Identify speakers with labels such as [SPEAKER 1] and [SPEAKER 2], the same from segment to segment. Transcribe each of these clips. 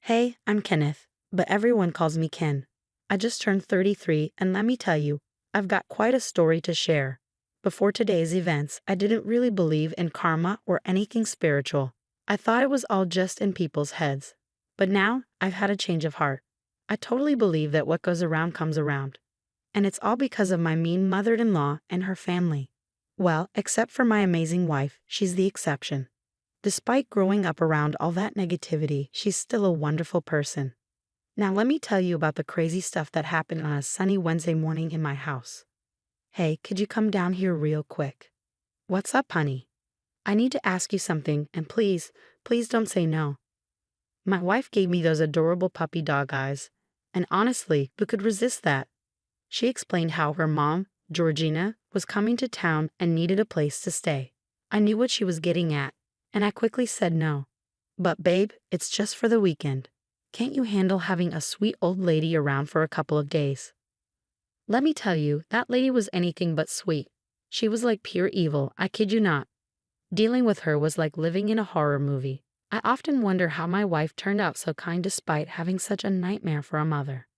[SPEAKER 1] Hey, I'm Kenneth, but everyone calls me Ken. I just turned 33, and let me tell you, I've got quite a story to share. Before today's events, I didn't really believe in karma or anything spiritual. I thought it was all just in people's heads. But now, I've had a change of heart. I totally believe that what goes around comes around. And it's all because of my mean mother-in-law and her family. Well, except for my amazing wife, she's the exception. Despite growing up around all that negativity, she's still a wonderful person. Now let me tell you about the crazy stuff that happened on a sunny Wednesday morning in my house. Hey, could you come down here real quick? What's up, honey? I need to ask you something, and please don't say no. My wife gave me those adorable puppy dog eyes, and honestly, who could resist that? She explained how her mom, Georgina, was coming to town and needed a place to stay. I knew what she was getting at, and I quickly said no. But babe, it's just for the weekend. Can't you handle having a sweet old lady around for a couple of days? Let me tell you, that lady was anything but sweet. She was like pure evil, I kid you not. Dealing with her was like living in a horror movie. I often wonder how my wife turned out so kind despite having such a nightmare for a mother.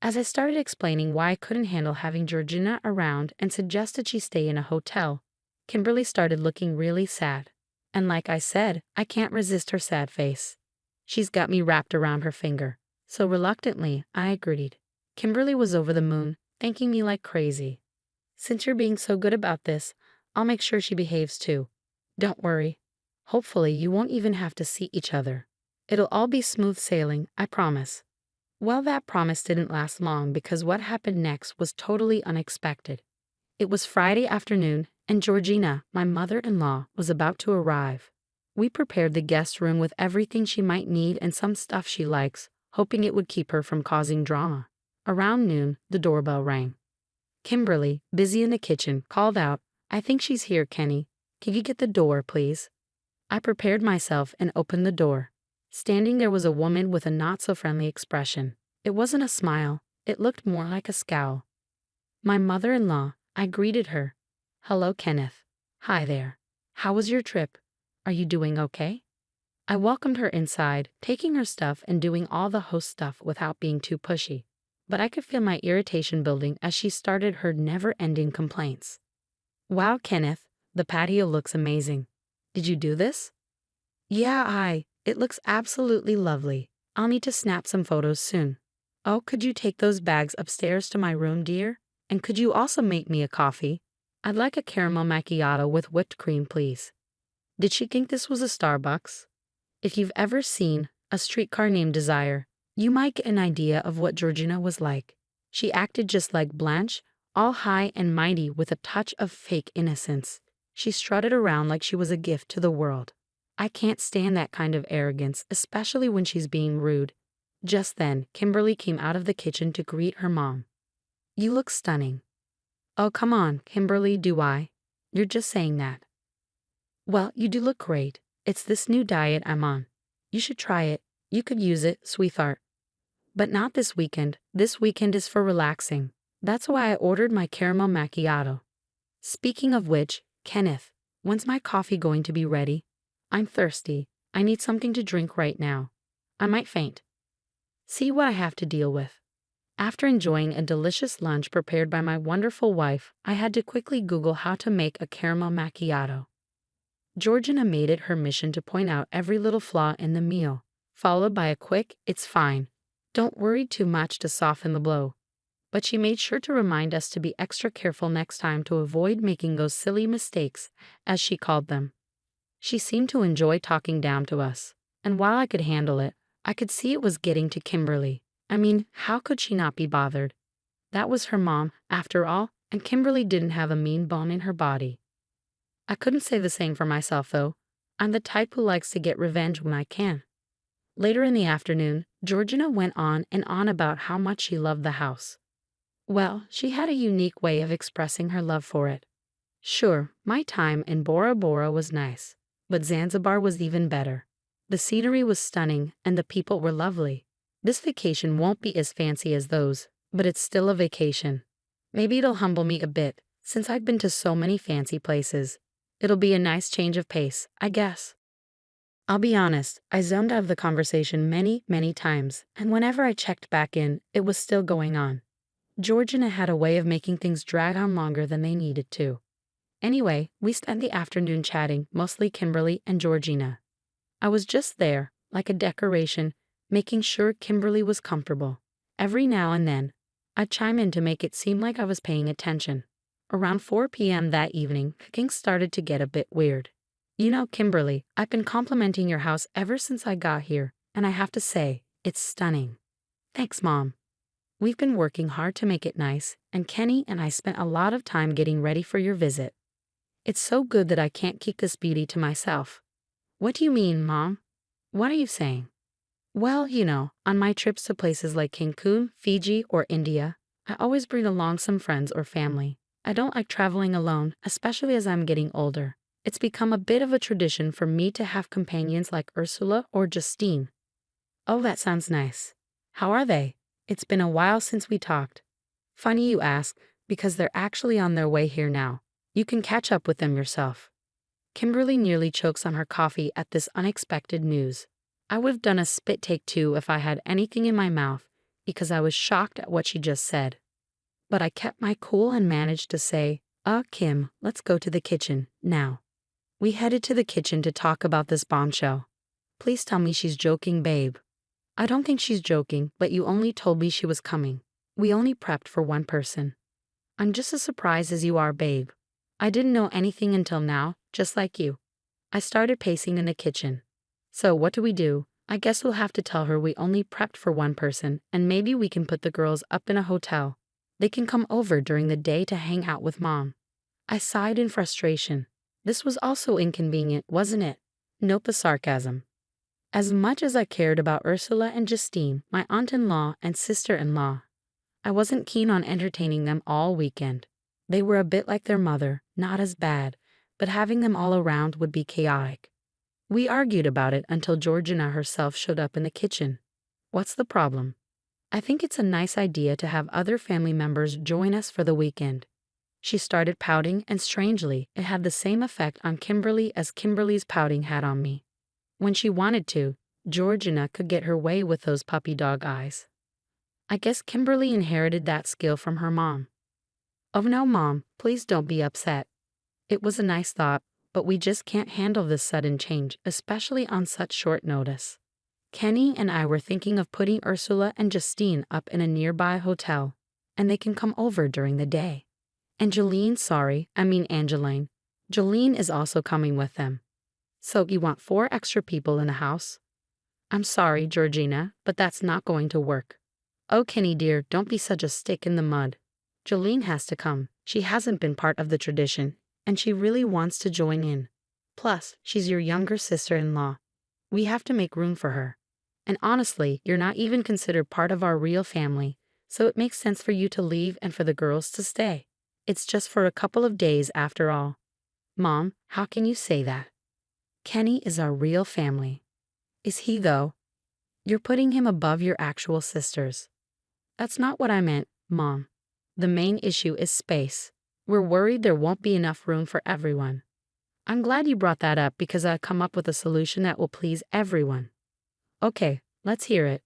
[SPEAKER 1] As I started explaining why I couldn't handle having Georgina around and suggested she stay in a hotel, Kimberly started looking really sad. And like I said, I can't resist her sad face. She's got me wrapped around her finger. So reluctantly, I agreed. Kimberly was over the moon, thanking me like crazy. Since you're being so good about this, I'll make sure she behaves too. Don't worry. Hopefully, you won't even have to see each other. It'll all be smooth sailing, I promise. Well, that promise didn't last long because what happened next was totally unexpected. It was Friday afternoon, and Georgina, my mother-in-law, was about to arrive. We prepared the guest room with everything she might need and some stuff she likes, hoping it would keep her from causing drama. Around noon, the doorbell rang. Kimberly, busy in the kitchen, called out, "I think she's here, Kenny. Can you get the door, please?" I prepared myself and opened the door. Standing there was a woman with a not-so-friendly expression. It wasn't a smile. It looked more like a scowl. My mother-in-law, I greeted her. "Hello, Kenneth. Hi there. How was your trip? Are you doing okay?" I welcomed her inside, taking her stuff and doing all the host stuff without being too pushy. But I could feel my irritation building as she started her never-ending complaints. "Wow, Kenneth, the patio looks amazing. Did you do this?" "Yeah, it looks absolutely lovely. I'll need to snap some photos soon." "Oh, could you take those bags upstairs to my room, dear? And could you also make me a coffee? I'd like a caramel macchiato with whipped cream, please." Did she think this was a Starbucks? If you've ever seen A Streetcar Named Desire, you might get an idea of what Georgina was like. She acted just like Blanche, all high and mighty with a touch of fake innocence. She strutted around like she was a gift to the world. I can't stand that kind of arrogance, especially when she's being rude. Just then, Kimberly came out of the kitchen to greet her mom. "You look stunning." "Oh, come on, Kimberly, do I? You're just saying that." "Well, you do look great. It's this new diet I'm on. You should try it. You could use it, sweetheart." "But not this weekend. This weekend is for relaxing. That's why I ordered my caramel macchiato." Speaking of which, Kenneth, when's my coffee going to be ready? I'm thirsty. I need something to drink right now. I might faint. See what I have to deal with. After enjoying a delicious lunch prepared by my wonderful wife, I had to quickly Google how to make a caramel macchiato. Georgina made it her mission to point out every little flaw in the meal, followed by a quick, "It's fine. Don't worry too much" to soften the blow. But she made sure to remind us to be extra careful next time to avoid making those silly mistakes, as she called them. She seemed to enjoy talking down to us, and while I could handle it, I could see it was getting to Kimberly. I mean, how could she not be bothered? That was her mom, after all, and Kimberly didn't have a mean bone in her body. I couldn't say the same for myself, though. I'm the type who likes to get revenge when I can. Later in the afternoon, Georgina went on and on about how much she loved the house. Well, she had a unique way of expressing her love for it. Sure, my time in Bora Bora was nice, but Zanzibar was even better. The scenery was stunning and the people were lovely. This vacation won't be as fancy as those, but it's still a vacation. Maybe it'll humble me a bit, since I've been to so many fancy places. It'll be a nice change of pace, I guess. I'll be honest, I zoned out of the conversation many, many times, and whenever I checked back in, it was still going on. Georgina had a way of making things drag on longer than they needed to. Anyway, we spent the afternoon chatting, mostly Kimberly and Georgina. I was just there, like a decoration, making sure Kimberly was comfortable. Every now and then, I'd chime in to make it seem like I was paying attention. Around 4 p.m. that evening, things started to get a bit weird. You know, Kimberly, I've been complimenting your house ever since I got here, and I have to say, it's stunning. Thanks, Mom. We've been working hard to make it nice, and Kenny and I spent a lot of time getting ready for your visit. It's so good that I can't keep this beauty to myself. What do you mean, Mom? What are you saying? Well, on my trips to places like Cancun, Fiji, or India, I always bring along some friends or family. I don't like traveling alone, especially as I'm getting older. It's become a bit of a tradition for me to have companions like Ursula or Justine. Oh, that sounds nice. How are they? It's been a while since we talked. Funny you ask, because they're actually on their way here now. You can catch up with them yourself. Kimberly nearly chokes on her coffee at this unexpected news. I would have done a spit take too if I had anything in my mouth, because I was shocked at what she just said. But I kept my cool and managed to say, Kim, let's go to the kitchen, now. We headed to the kitchen to talk about this bombshell. Please tell me she's joking, babe. I don't think she's joking, but you only told me she was coming. We only prepped for one person. I'm just as surprised as you are, babe. I didn't know anything until now, just like you. I started pacing in the kitchen. So what do? I guess we'll have to tell her we only prepped for one person, and maybe we can put the girls up in a hotel. They can come over during the day to hang out with Mom. I sighed in frustration. This was also inconvenient, wasn't it? Note the sarcasm. As much as I cared about Ursula and Justine, my aunt-in-law and sister-in-law, I wasn't keen on entertaining them all weekend. They were a bit like their mother, not as bad, but having them all around would be chaotic. We argued about it until Georgina herself showed up in the kitchen. What's the problem? I think it's a nice idea to have other family members join us for the weekend. She started pouting, and strangely, it had the same effect on Kimberly as Kimberly's pouting had on me. When she wanted to, Georgina could get her way with those puppy dog eyes. I guess Kimberly inherited that skill from her mom. Oh no, Mom, please don't be upset. It was a nice thought, but we just can't handle this sudden change, especially on such short notice. Kenny and I were thinking of putting Ursula and Justine up in a nearby hotel, and they can come over during the day. Angeline is also coming with them. So you want 4 extra people in the house? I'm sorry, Georgina, but that's not going to work. Oh, Kenny dear, don't be such a stick in the mud. Jolene has to come. She hasn't been part of the tradition, and she really wants to join in. Plus, she's your younger sister-in-law. We have to make room for her. And honestly, you're not even considered part of our real family, so it makes sense for you to leave and for the girls to stay. It's just for a couple of days after all. Mom, how can you say that? Kenny is our real family. Is he though? You're putting him above your actual sisters. That's not what I meant, Mom. The main issue is space. We're worried there won't be enough room for everyone. I'm glad you brought that up because I've come up with a solution that will please everyone. Okay, let's hear it.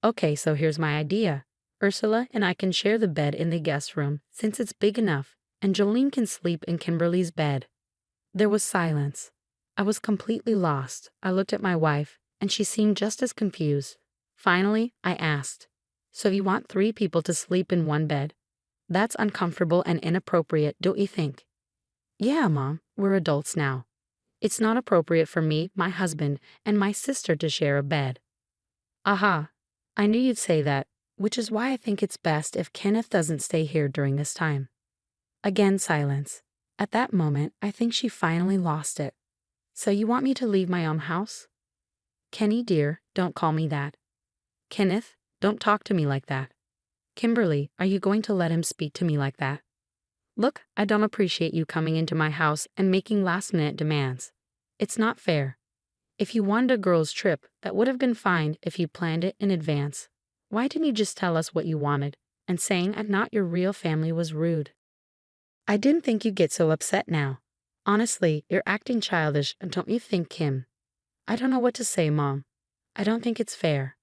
[SPEAKER 1] Okay, so here's my idea. Ursula and I can share the bed in the guest room since it's big enough, and Jolene can sleep in Kimberly's bed. There was silence. I was completely lost. I looked at my wife, and she seemed just as confused. Finally, I asked, so you want 3 people to sleep in one bed? That's uncomfortable and inappropriate, don't you think? Yeah, Mom, we're adults now. It's not appropriate for me, my husband, and my sister to share a bed. Aha, I knew you'd say that, which is why I think it's best if Kenneth doesn't stay here during this time. Again, silence. At that moment, I think she finally lost it. So you want me to leave my own house? Kenny dear, don't call me that. Kenneth, don't talk to me like that. Kimberly, are you going to let him speak to me like that? Look, I don't appreciate you coming into my house and making last-minute demands. It's not fair. If you wanted a girls' trip, that would have been fine if you planned it in advance. Why didn't you just tell us what you wanted? And saying I'm not your real family was rude. I didn't think you'd get so upset now. Honestly, you're acting childish, and don't you think, Kim? I don't know what to say, Mom. I don't think it's fair.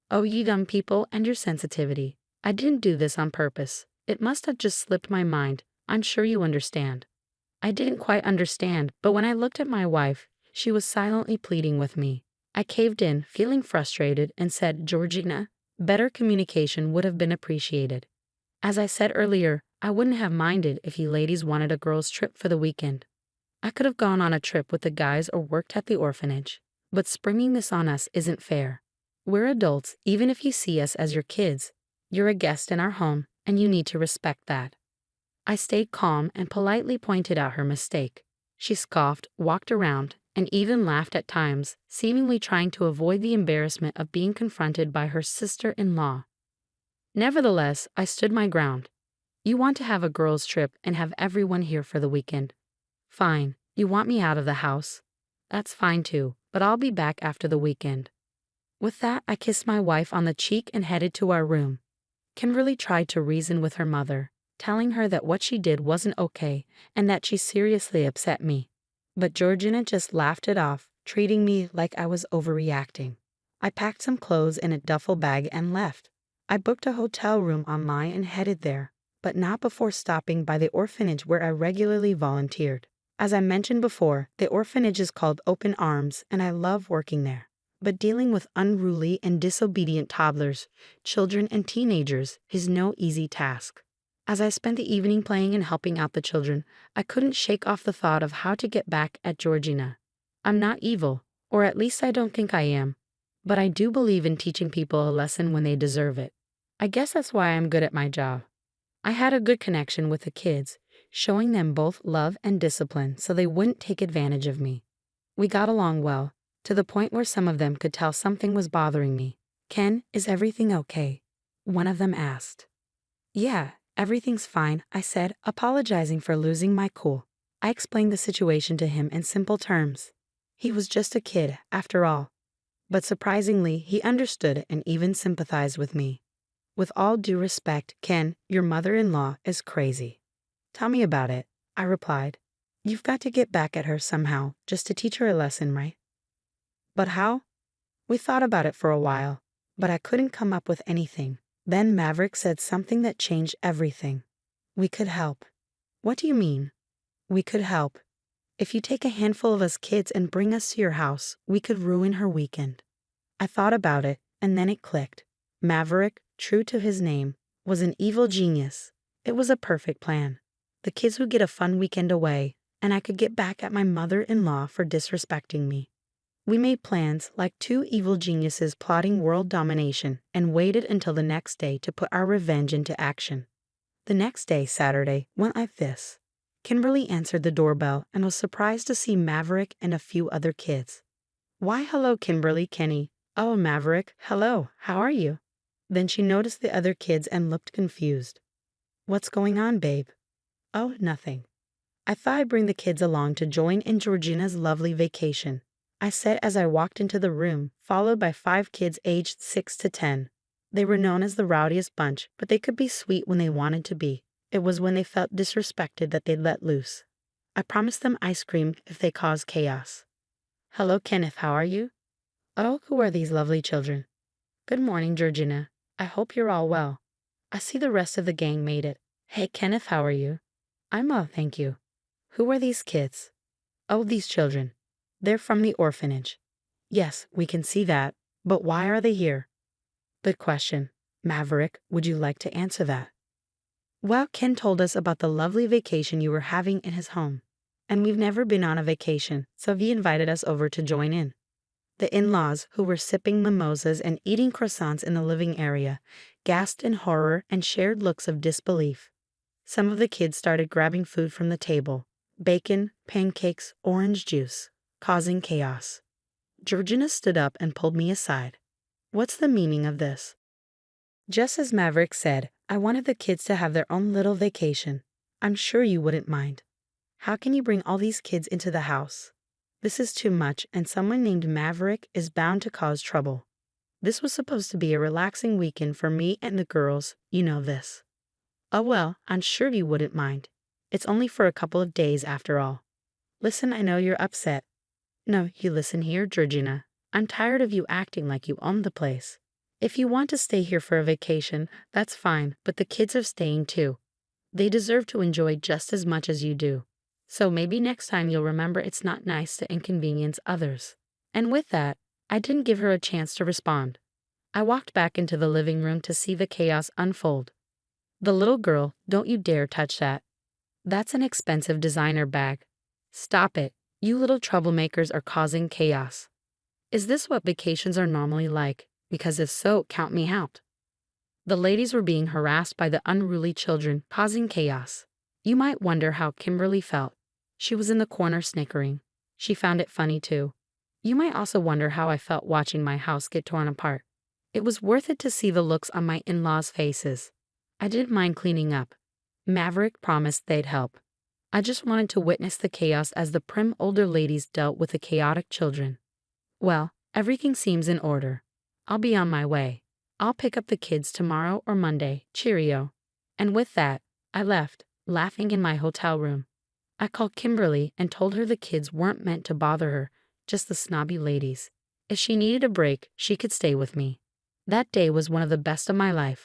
[SPEAKER 1] Oh, you dumb people and your sensitivity. I didn't do this on purpose. It must have just slipped my mind. I'm sure you understand. I didn't quite understand, but when I looked at my wife, she was silently pleading with me. I caved in, feeling frustrated, and said, Georgina, better communication would have been appreciated. As I said earlier, I wouldn't have minded if you ladies wanted a girls' trip for the weekend. I could have gone on a trip with the guys or worked at the orphanage. But springing this on us isn't fair. We're adults, even if you see us as your kids. You're a guest in our home, and you need to respect that. I stayed calm and politely pointed out her mistake. She scoffed, walked around, and even laughed at times, seemingly trying to avoid the embarrassment of being confronted by her sister-in-law. Nevertheless, I stood my ground. You want to have a girls' trip and have everyone here for the weekend. Fine, you want me out of the house. That's fine too, but I'll be back after the weekend. With that, I kissed my wife on the cheek and headed to our room. Kimberly tried to reason with her mother, telling her that what she did wasn't okay and that she seriously upset me. But Georgina just laughed it off, treating me like I was overreacting. I packed some clothes in a duffel bag and left. I booked a hotel room online and headed there, but not before stopping by the orphanage where I regularly volunteered. As I mentioned before, the orphanage is called Open Arms, and I love working there. But dealing with unruly and disobedient toddlers, children, and teenagers is no easy task. As I spent the evening playing and helping out the children, I couldn't shake off the thought of how to get back at Georgina. I'm not evil, or at least I don't think I am, but I do believe in teaching people a lesson when they deserve it. I guess that's why I'm good at my job. I had a good connection with the kids, showing them both love and discipline so they wouldn't take advantage of me. We got along well, to the point where some of them could tell something was bothering me. Ken, is everything okay? One of them asked. Yeah, everything's fine, I said, apologizing for losing my cool. I explained the situation to him in simple terms. He was just a kid, after all. But surprisingly, he understood and even sympathized with me. With all due respect, Ken, your mother-in-law is crazy. Tell me about it, I replied. You've got to get back at her somehow, just to teach her a lesson, right? But how? We thought about it for a while, but I couldn't come up with anything. Then Maverick said something that changed everything. We could help. What do you mean? We could help. If you take a handful of us kids and bring us to your house, we could ruin her weekend. I thought about it, and then it clicked. Maverick, true to his name, was an evil genius. It was a perfect plan. The kids would get a fun weekend away, and I could get back at my mother-in-law for disrespecting me. We made plans like two evil geniuses plotting world domination and waited until the next day to put our revenge into action. The next day, Saturday, went like this. Kimberly answered the doorbell and was surprised to see Maverick and a few other kids. Why, hello, Kimberly, Kenny. Oh, Maverick, hello, how are you? Then she noticed the other kids and looked confused. What's going on, babe? Oh, nothing. I thought I'd bring the kids along to join in Georgina's lovely vacation, I said as I walked into the room, followed by 5 kids aged 6 to 10. They were known as the rowdiest bunch, but they could be sweet when they wanted to be. It was when they felt disrespected that they'd let loose. I promised them ice cream if they caused chaos. Hello, Kenneth, how are you? Oh, who are these lovely children? Good morning, Georgina. I hope you're all well. I see the rest of the gang made it. Hey, Kenneth, how are you? I'm well, thank you. Who are these kids? Oh, these children. They're from the orphanage. Yes, we can see that. But why are they here? Good question. Maverick, would you like to answer that? Well, Ken told us about the lovely vacation you were having in his home. And we've never been on a vacation, so he invited us over to join in. The in-laws, who were sipping mimosas and eating croissants in the living area, gasped in horror and shared looks of disbelief. Some of the kids started grabbing food from the table. Bacon, pancakes, orange juice, causing chaos. Georgina stood up and pulled me aside. What's the meaning of this? Just as Maverick said, I wanted the kids to have their own little vacation. I'm sure you wouldn't mind. How can you bring all these kids into the house? This is too much, and someone named Maverick is bound to cause trouble. This was supposed to be a relaxing weekend for me and the girls, you know this. Oh well, I'm sure you wouldn't mind. It's only for a couple of days after all. Listen, I know you're upset. No, you listen here, Georgina. I'm tired of you acting like you own the place. If you want to stay here for a vacation, that's fine, but the kids are staying too. They deserve to enjoy just as much as you do. So maybe next time you'll remember it's not nice to inconvenience others. And with that, I didn't give her a chance to respond. I walked back into the living room to see the chaos unfold. The little girl, don't you dare touch that. That's an expensive designer bag. Stop it. You little troublemakers are causing chaos. Is this what vacations are normally like? Because if so, count me out. The ladies were being harassed by the unruly children, causing chaos. You might wonder how Kimberly felt. She was in the corner snickering. She found it funny too. You might also wonder how I felt watching my house get torn apart. It was worth it to see the looks on my in-laws' faces. I didn't mind cleaning up. Maverick promised they'd help. I just wanted to witness the chaos as the prim older ladies dealt with the chaotic children. Well, everything seems in order. I'll be on my way. I'll pick up the kids tomorrow or Monday. Cheerio. And with that, I left, laughing in my hotel room. I called Kimberly and told her the kids weren't meant to bother her, just the snobby ladies. If she needed a break, she could stay with me. That day was one of the best of my life.